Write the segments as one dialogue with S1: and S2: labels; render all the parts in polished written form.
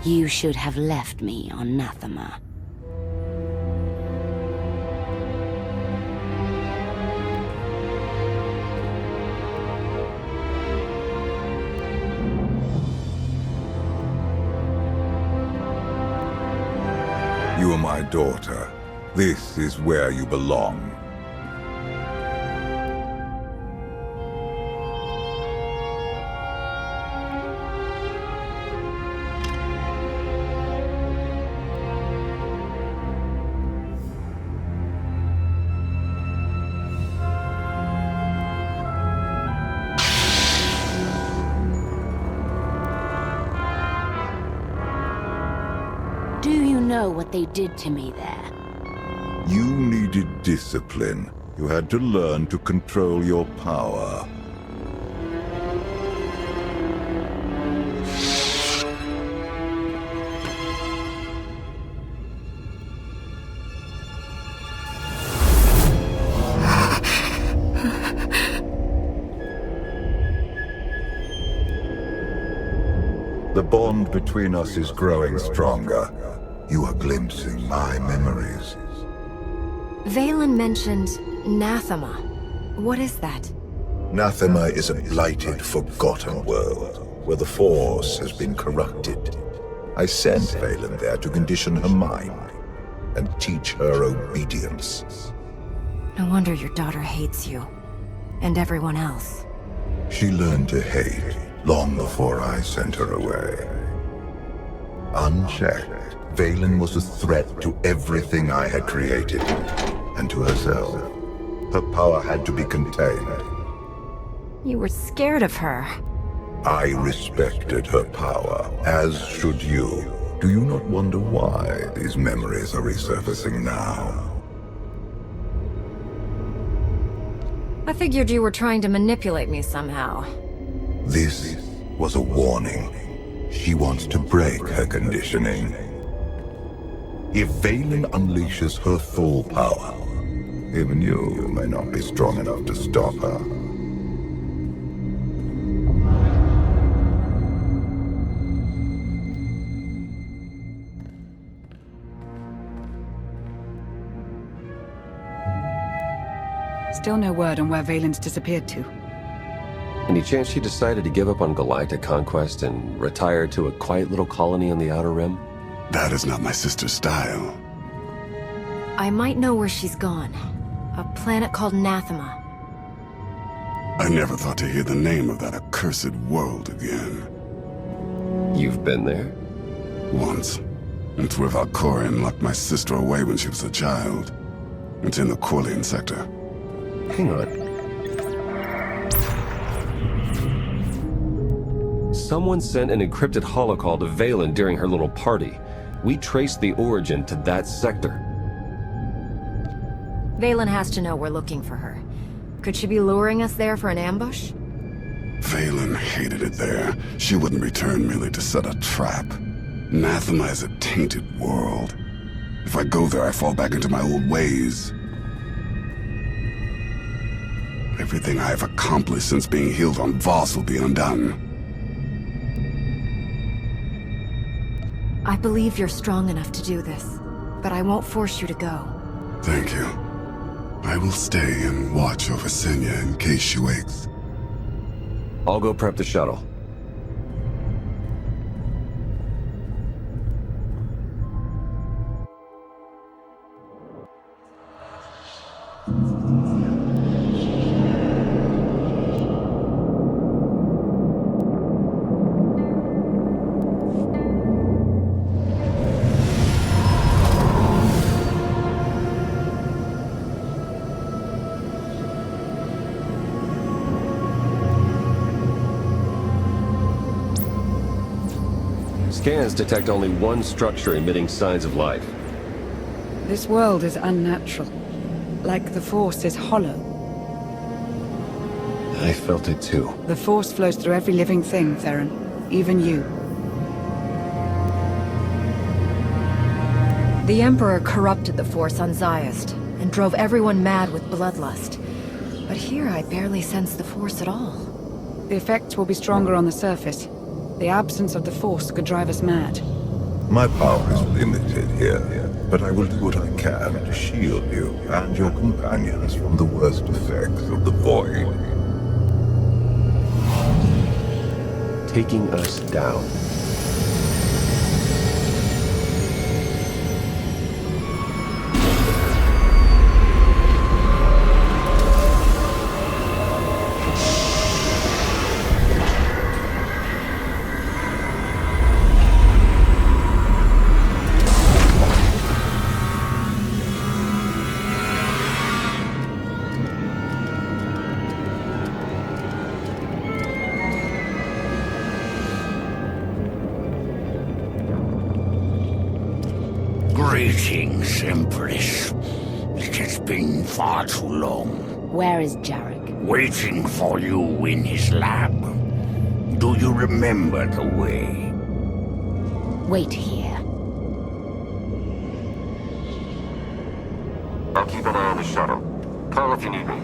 S1: You should have left me on Nathema.
S2: You are my daughter. This is where you belong.
S1: Do you know what they did to me there?
S2: You needed discipline. You had to learn to control your power. The bond between us is growing stronger. You are glimpsing my memories.
S3: VII mentioned Nathema. What is that?
S4: Nathema is a blighted, forgotten world, where the Force has been corrupted. I sent VII there to condition her mind, and teach her obedience.
S3: No wonder your daughter hates you. And everyone else.
S4: She learned to hate long before I sent her away. Unchecked, VII was a threat to everything I had created, and to herself. Her power had to be contained.
S3: You were scared of her.
S4: I respected her power, as should you. Do you not wonder why these memories are resurfacing now?
S3: I figured you were trying to manipulate me somehow.
S4: This was a warning. She wants to break her conditioning. If VII unleashes her full power, even you may not be strong enough to stop her.
S5: Still no word on where Valen's disappeared to.
S6: Any chance she decided to give up on galactic conquest and retire to a quiet little colony on the Outer Rim?
S7: That is not my sister's style.
S3: I might know where she's gone. A planet called Nathema.
S7: I never thought to hear the name of that accursed world again.
S6: You've been there?
S7: Once. It's where Valkorion locked my sister away when she was a child. It's in the Corlean sector.
S6: Hang on. Someone sent an encrypted holocall to Valen during her little party. We traced the origin to that sector.
S3: Valen has to know we're looking for her. Could she be luring us there for an ambush?
S7: Valen hated it there. She wouldn't return merely to set a trap. Nathema is a tainted world. If I go there, I fall back into my old ways. Everything I have accomplished since being healed on Voss will be undone.
S3: I believe you're strong enough to do this, but I won't force you to go.
S7: Thank you. I will stay and watch over Senya in case she wakes.
S6: I'll go prep the shuttle. Scans detect only one structure emitting signs of life.
S5: This world is unnatural. Like the Force is hollow.
S6: I felt it too.
S5: The Force flows through every living thing, Theron. Even you.
S3: The Emperor corrupted the Force on Zayast, and drove everyone mad with bloodlust. But here I barely sense the Force at all.
S5: The effects will be stronger on the surface. The absence of the Force could drive us mad.
S2: My power is limited here, but I will do what I can to shield you and your companions from the worst effects of the Void.
S6: Taking us down.
S8: Greetings, Empress. It has been far too long.
S1: Where is Jarek?
S8: Waiting for you in his lab. Do you remember the way?
S1: Wait here.
S9: I'll keep an eye on the shuttle. Call if you need me.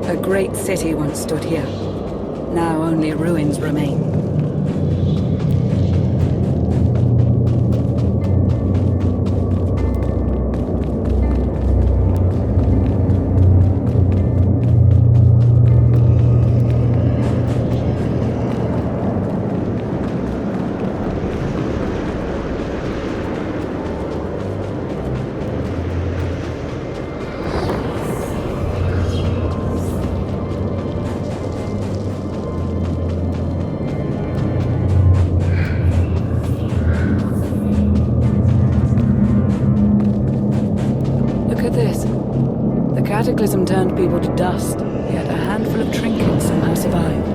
S5: A great city once stood here. Now only ruins remain. The cataclysm turned people to dust, yet a handful of trinkets somehow survived.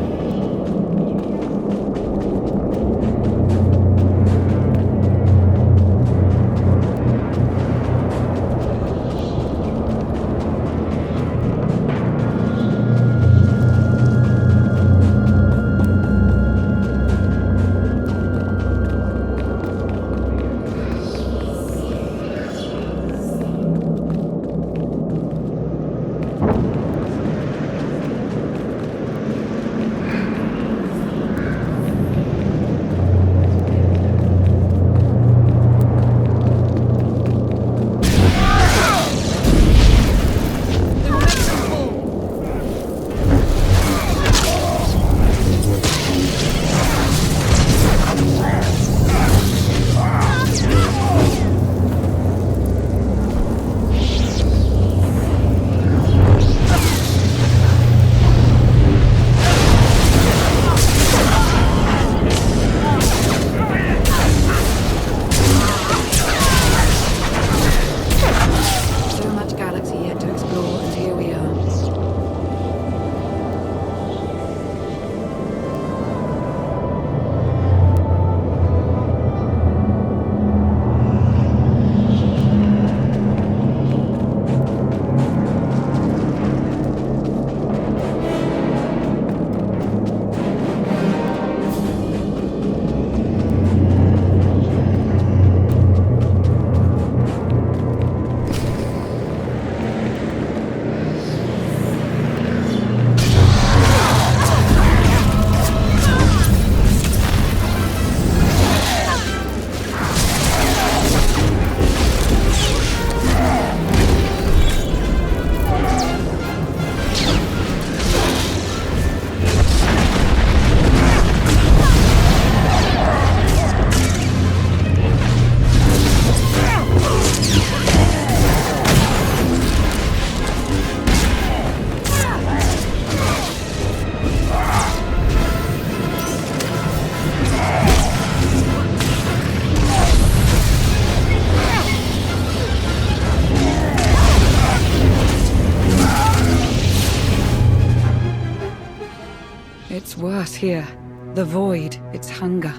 S5: here. The void, its hunger.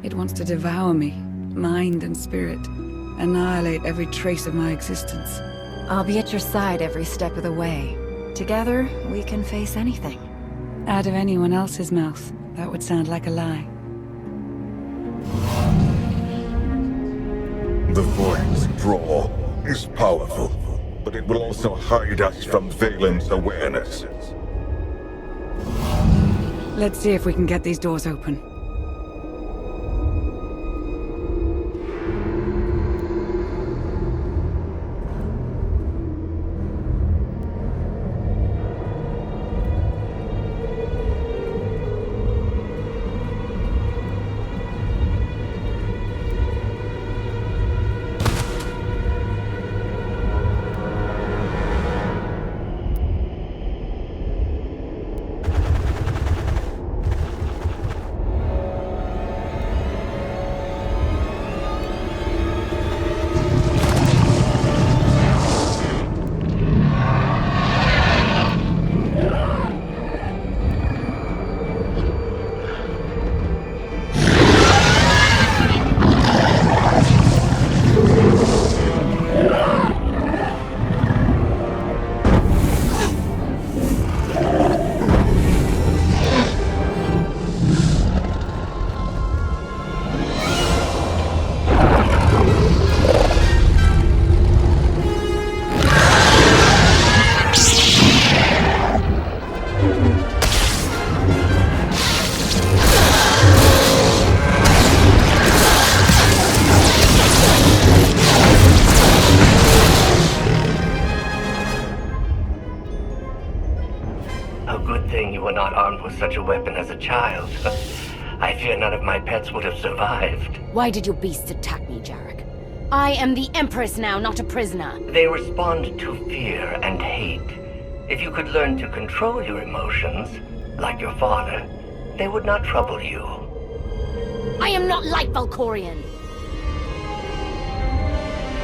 S5: It wants to devour me, mind and spirit. Annihilate every trace of my existence.
S3: I'll be at your side every step of the way. Together, we can face anything.
S5: Out of anyone else's mouth, that would sound like a lie.
S2: The void's draw is powerful, but it will also hide us from Valen's awareness.
S5: Let's see if we can get these doors open.
S10: Such a weapon as a child. I fear none of my pets would have survived.
S1: Why did your beasts attack me, Jarek? I am the Empress now, not a prisoner.
S10: They respond to fear and hate. If you could learn to control your emotions, like your father, they would not trouble you.
S1: I am not like Valkorion.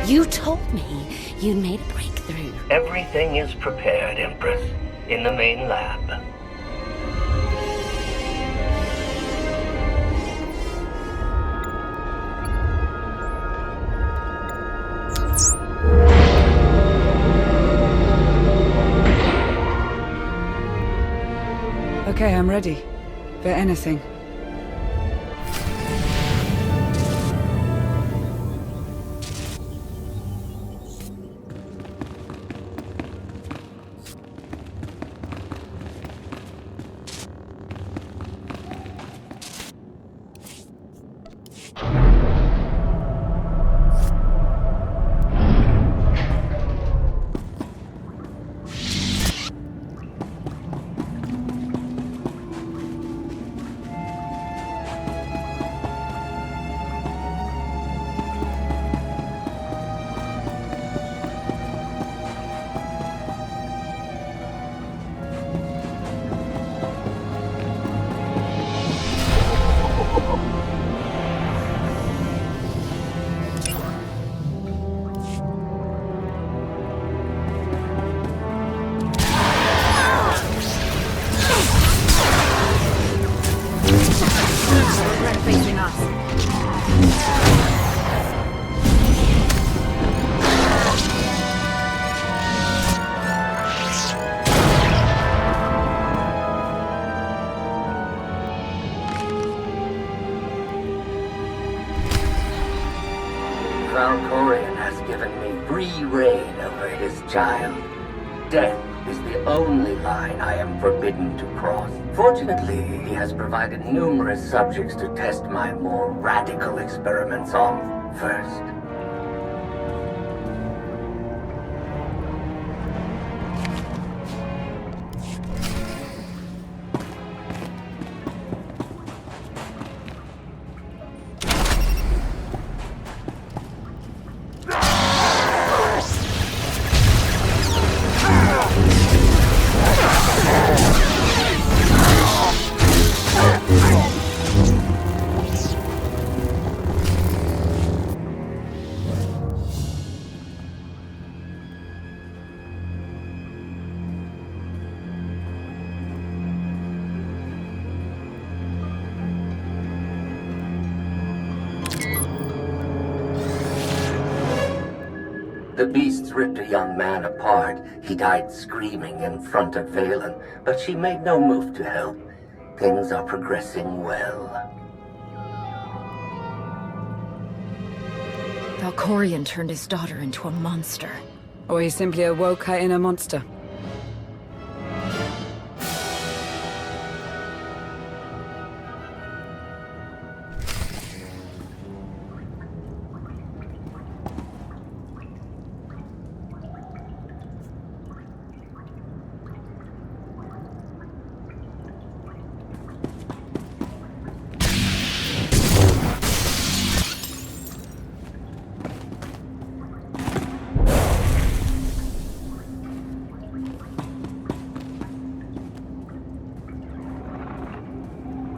S1: You told me you made a breakthrough.
S10: Everything is prepared, Empress, in the main lab.
S5: Okay, I'm ready. For anything.
S10: Valkorion has given me free reign over his child. Death is the only line I am forbidden to cross. Fortunately, he has provided numerous subjects to test my more radical experiments on first. The beasts ripped a young man apart. He died screaming in front of Valen, but she made no move to help. Things are progressing well.
S3: Valkorion turned his daughter into a monster.
S5: Or he simply awoke her inner monster.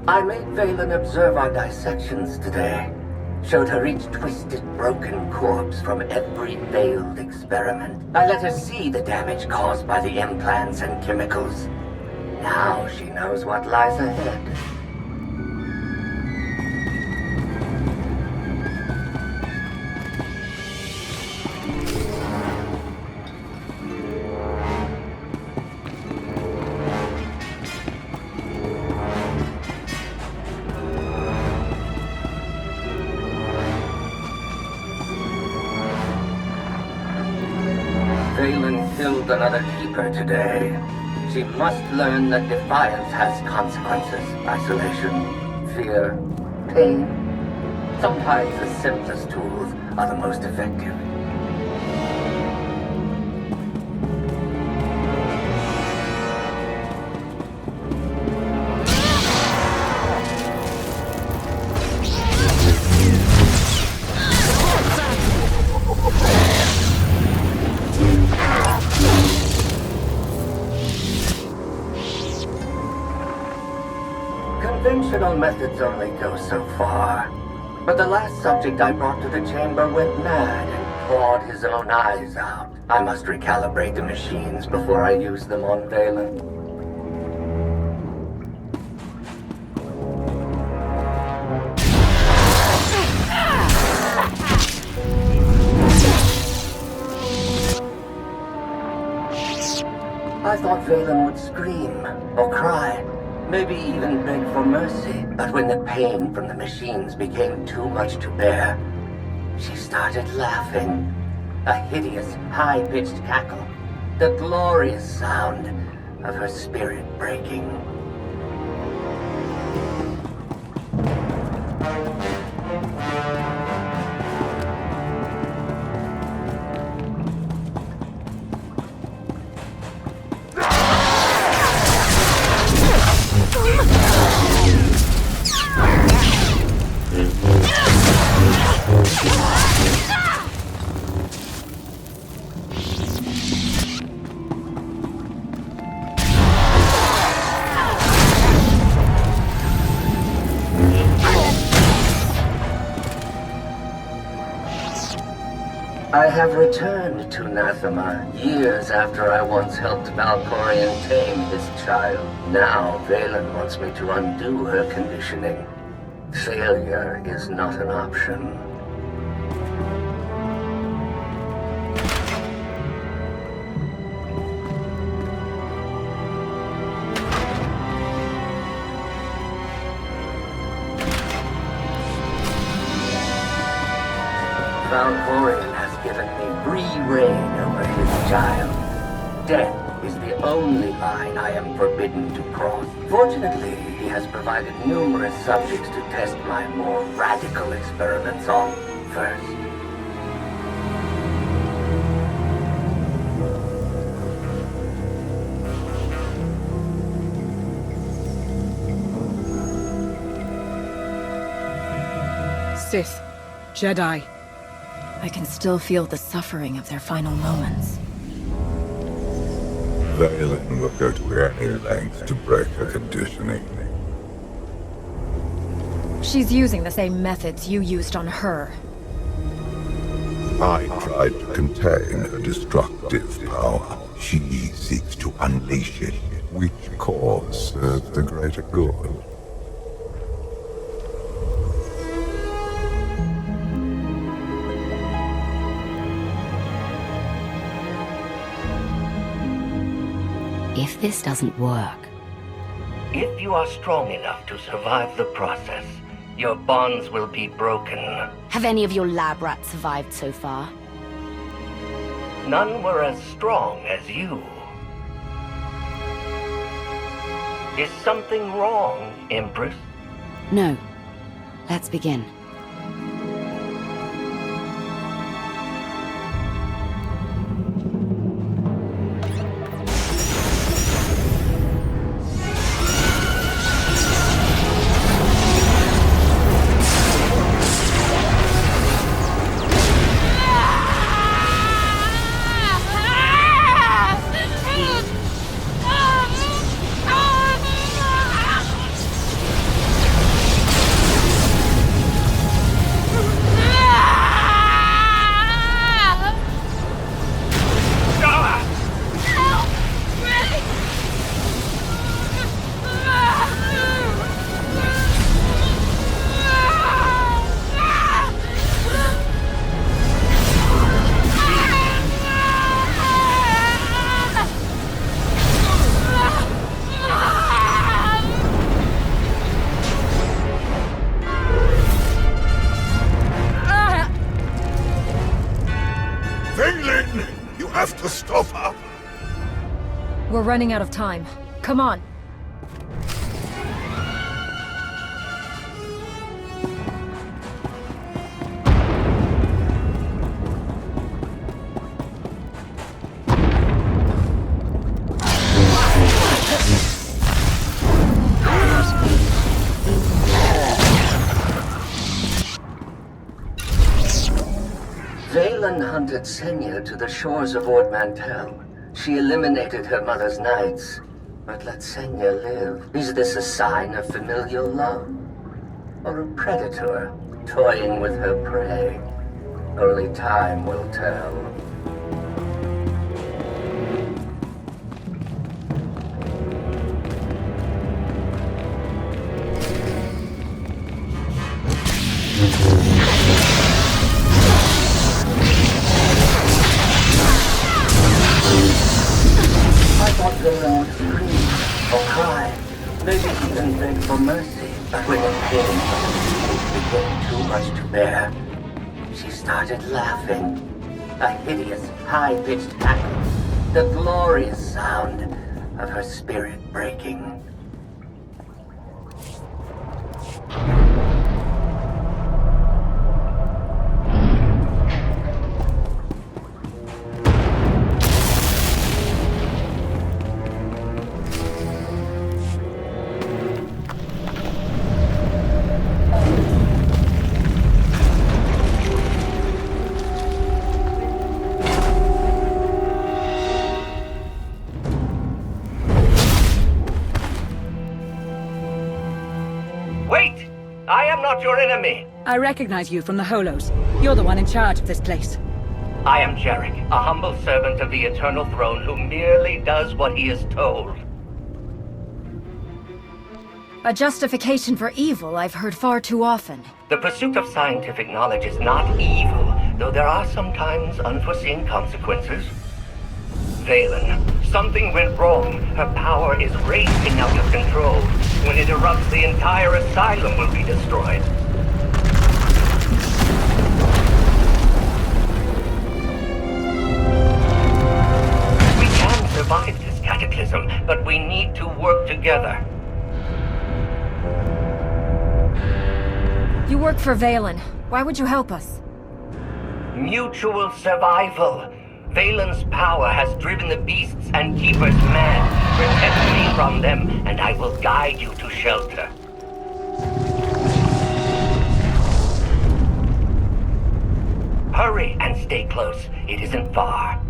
S10: I made Valen observe our dissections today. Showed her each twisted, broken corpse from every failed experiment. I let her see the damage caused by the implants and chemicals. Now she knows what lies ahead. Valen killed another keeper today. She must learn that defiance has consequences. Isolation, fear, pain. Sometimes the simplest tools are the most effective. Conventional methods only go so far. But the last subject I brought to the chamber went mad and clawed his own eyes out. I must recalibrate the machines before I use them on Valen. I thought Valen would scream or cry. Maybe even beg for mercy. But when the pain from the machines became too much to bear, she started laughing. A hideous, high-pitched cackle. The glorious sound of her spirit breaking. I have returned to Nathema years after I once helped Valkorion tame his child. Now Valen wants me to undo her conditioning. Failure is not an option. Valkorion has given me free reign over his child. Death is the only line I am forbidden to cross. Fortunately, he has provided numerous subjects to test my more radical experiments on first.
S5: Sith. Jedi.
S3: I can still feel the suffering of their final moments.
S2: Valen will go to any length to break her conditioning.
S3: She's using the same methods you used on her.
S2: I tried to contain her destructive power. She seeks to unleash it. Which cause serves the greater good?
S1: If this doesn't work...
S10: If you are strong enough to survive the process, your bonds will be broken.
S1: Have any of your lab rats survived so far?
S10: None were as strong as you. Is something wrong, Empress?
S1: No. Let's begin.
S2: Vaylin! You have to stop her!
S3: We're running out of time. Come on.
S10: Vaylin hunted Senya to the shores of Ord Mantell. She eliminated her mother's knights. But let Senya live. Is this a sign of familial love? Or a predator toying with her prey? Only time will tell. I thought Vaylin would scream or cry, maybe even beg for mercy. But when the pain became too much to bear, she started laughing. A hideous, high-pitched cackle, the glorious sound of her spirit breaking. Wait! I am not your enemy!
S5: I recognize you from the Holos. You're the one in charge of this place.
S10: I am Jarek, a humble servant of the Eternal Throne who merely does what he is told.
S3: A justification for evil I've heard far too often.
S10: The pursuit of scientific knowledge is not evil, though there are sometimes unforeseen consequences. Vaylin, something went wrong. Her power is racing out of control. When it erupts, the entire asylum will be destroyed. We can survive this cataclysm, but we need to work together.
S3: You work for Vaylin. Why would you help us?
S10: Mutual survival. Vaylin's power has driven the beasts and keepers mad. Protect me from them, and I will guide you to shelter. Hurry and stay close. It isn't far.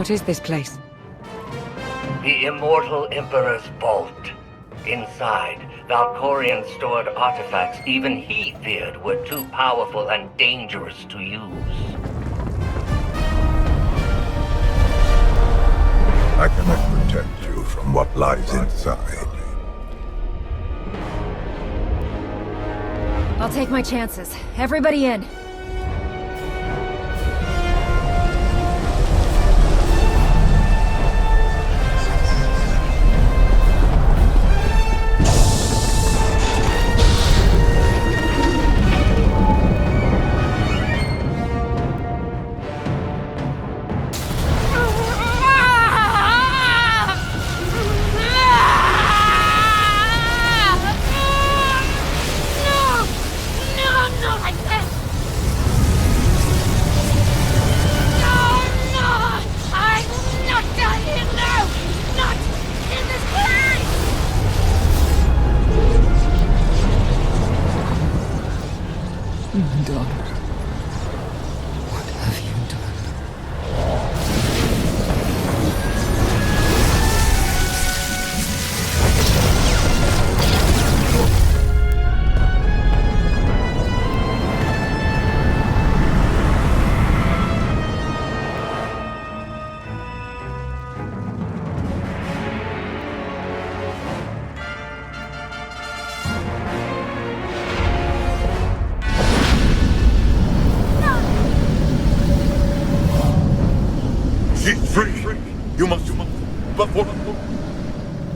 S5: What is this place?
S10: The Immortal Emperor's Vault. Inside, Valkorion stored artifacts even he feared were too powerful and dangerous to use.
S2: I cannot protect you from what lies inside.
S3: I'll take my chances. Everybody in.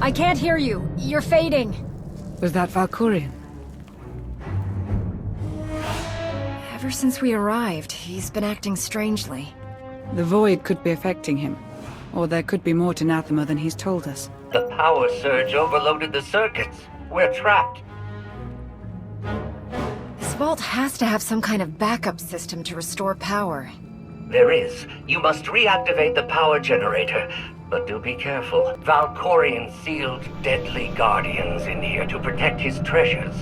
S3: I can't hear you. You're fading.
S5: Was that Valkorion?
S3: Ever since we arrived, he's been acting strangely.
S5: The void could be affecting him. Or there could be more to Nathema than he's told us.
S10: The power surge overloaded the circuits. We're trapped.
S3: This vault has to have some kind of backup system to restore power.
S10: There is. You must reactivate the power generator. But do be careful. Valkorion sealed deadly guardians in here to protect his treasures.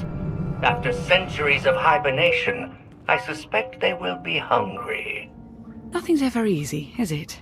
S10: After centuries of hibernation, I suspect they will be hungry.
S5: Nothing's ever easy, is it?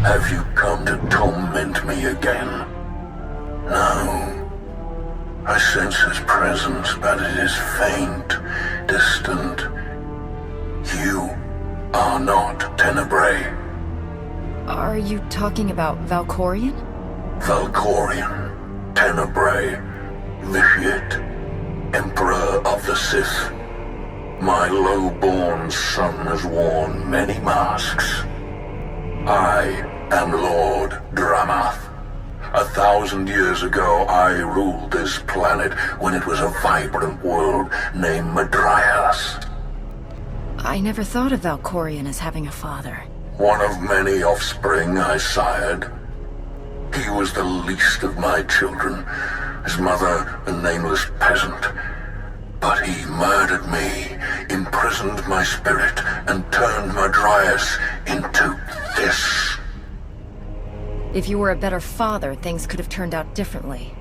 S8: Have you come to torment me again? No. I sense his presence, but it is faint, distant. You are not Tenebrae.
S3: Are you talking about Valkorion?
S8: Valkorion, Tenebrae, VII, Emperor of the Sith. My low-born son has worn many masks. I am Lord Dramath. 1,000 years ago, I ruled this planet when it was a vibrant world named Madrias.
S3: I never thought of Valkorion as having a father.
S8: One of many offspring I sired. He was the least of my children, his mother a nameless peasant. But he murdered me, imprisoned my spirit, and turned Madrias into this.
S3: If you were a better father, things could have turned out differently.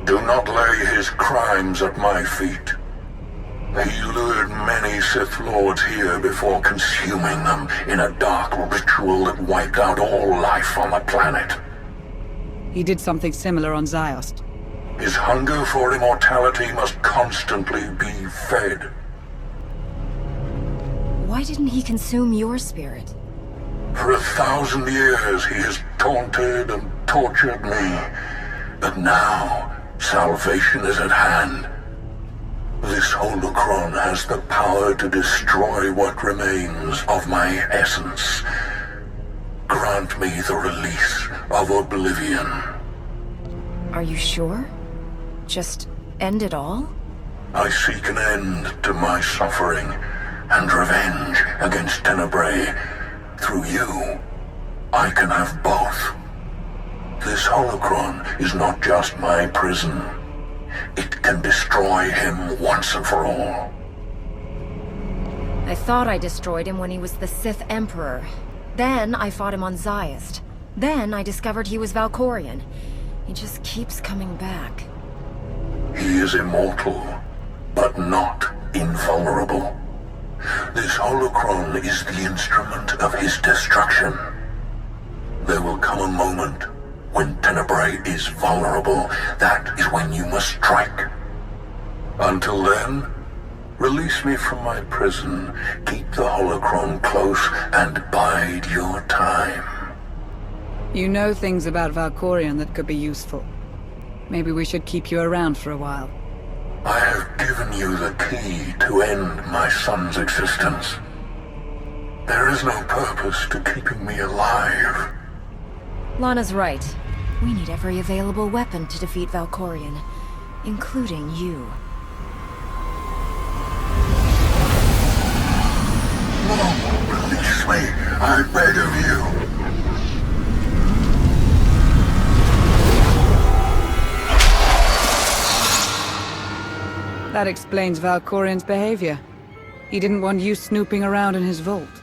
S8: Do not lay his crimes at my feet. He lured many Sith Lords here before consuming them in a dark ritual that wiped out all life on the planet.
S5: He did something similar on Ziost.
S8: His hunger for immortality must constantly be fed.
S3: Why didn't he consume your spirit?
S8: For 1,000 years he has taunted and tortured me, but now salvation is at hand. This holocron has the power to destroy what remains of my essence. Grant me the release of oblivion.
S3: Are you sure? Just end it all?
S8: I seek an end to my suffering and revenge against Tenebrae. Through you, I can have both. This holocron is not just my prison. It can destroy him once and for all.
S3: I thought I destroyed him when he was the Sith Emperor. Then I fought him on Zayast. Then I discovered he was Valkorion. He just keeps coming back.
S8: He is immortal, but not invulnerable. This holocron is the instrument of his destruction. There will come a moment when Tenebrae is vulnerable. That is when you must strike. Until then, release me from my prison, keep the holocron close, and bide your time.
S5: You know things about Valkorion that could be useful. Maybe we should keep you around for a while.
S8: I have given you the key to end my son's existence. There is no purpose to keeping me alive.
S3: Lana's right. We need every available weapon to defeat Valkorion, including you.
S8: No, release me, I beg of you.
S5: That explains Valkorion's behavior. He didn't want you snooping around in his vault.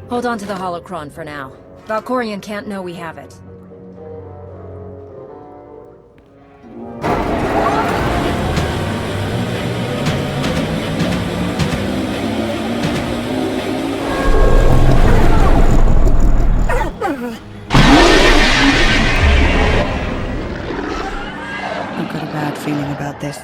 S3: Hold on to the holocron for now. Valkorion can't know we have it.
S5: I've got a bad feeling about this.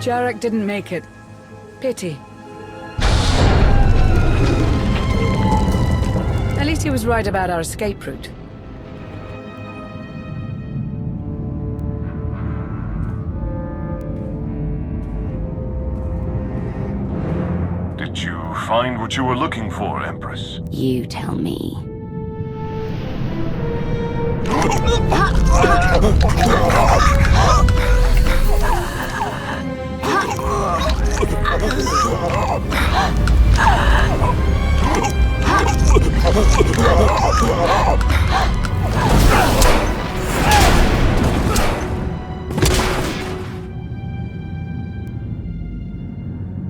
S5: Jarek didn't make it. Pity. At least he was right about our escape route.
S9: Did you find what you were looking for, Empress?
S1: You tell me.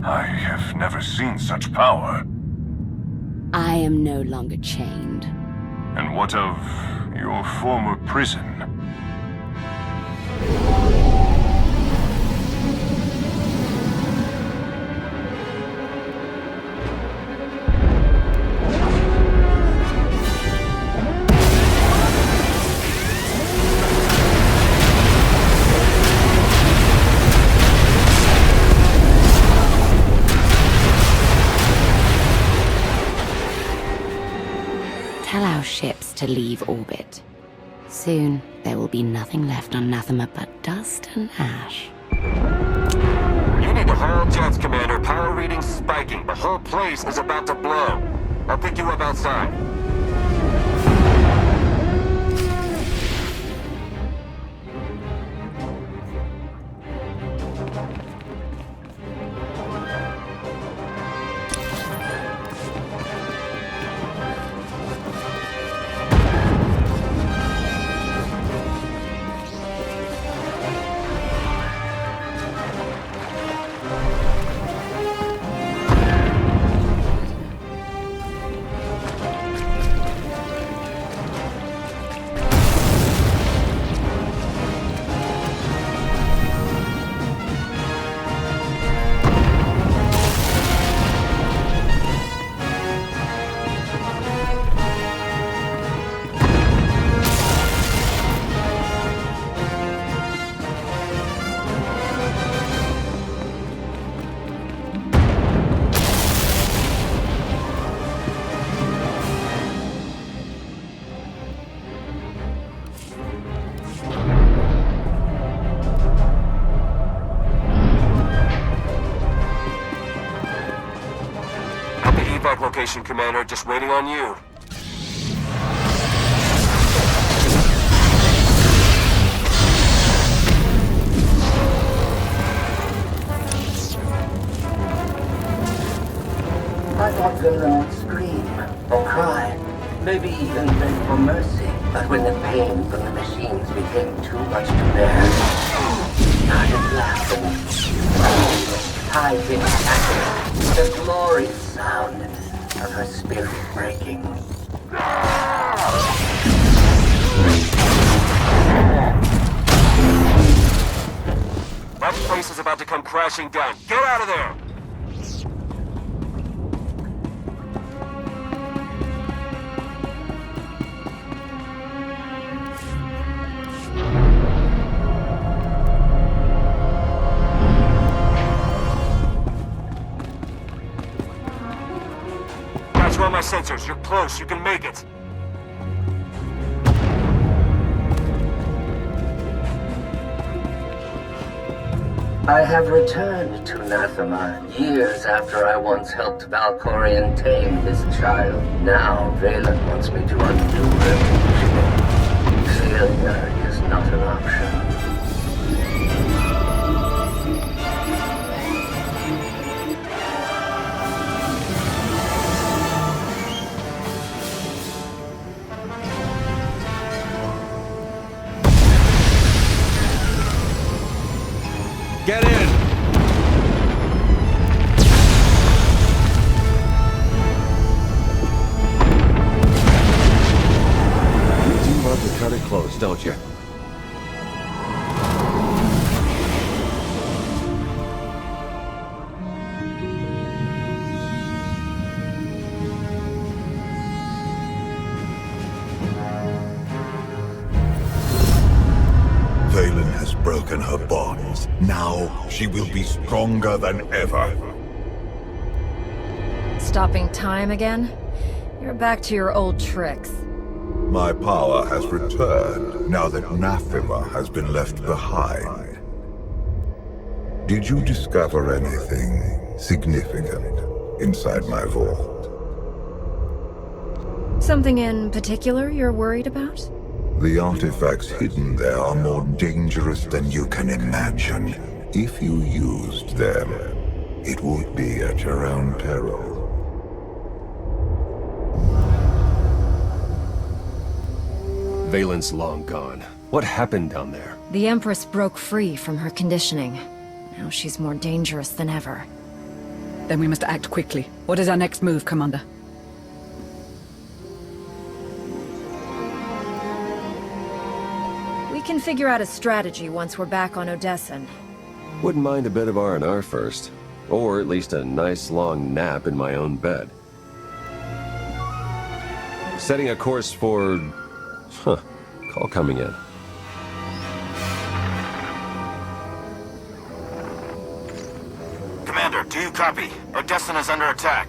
S9: I have never seen such power.
S1: I am no longer chained.
S9: And what of your former prison?
S1: ships to leave orbit. Soon, there will be nothing left on Nathema but dust and ash.
S6: You need to haul jets, Commander. Power readings spiking. The whole place is about to blow. I'll pick you up outside. Location, Commander. Just waiting on you.
S10: I thought Valen would scream or cry, maybe even beg for mercy. But when the pain from the machines became too much to bear, she started laughing. Hiding at the glorious sound of her spirit breaking.
S6: That place is about to come crashing down. Get out of there! Run my sensors. You're close. You can make it.
S10: I have returned to Nathema years after I once helped Valkorion tame his child. Now Valen wants me to undo her conditioning. Failure is not an option.
S6: Get in! You do love to cut it close, don't you?
S4: Valen has broken her bonds. Now she will be stronger than ever.
S3: Stopping time again? You're back to your old tricks.
S4: My power has returned now that Nathema has been left behind. Did you discover anything significant inside my vault?
S3: Something in particular you're worried about?
S4: The artifacts hidden there are more dangerous than you can imagine. If you used them, it would be at your own peril.
S6: Valen's long gone. What happened down there?
S3: The Empress broke free from her conditioning. Now she's more dangerous than ever.
S5: Then we must act quickly. What is our next move, Commander?
S3: We can figure out a strategy once we're back on Odessen.
S6: Wouldn't mind a bit of R&R first. Or at least a nice long nap in my own bed. Setting a course for... Call coming in.
S11: Commander, do you copy? Odessen is under attack.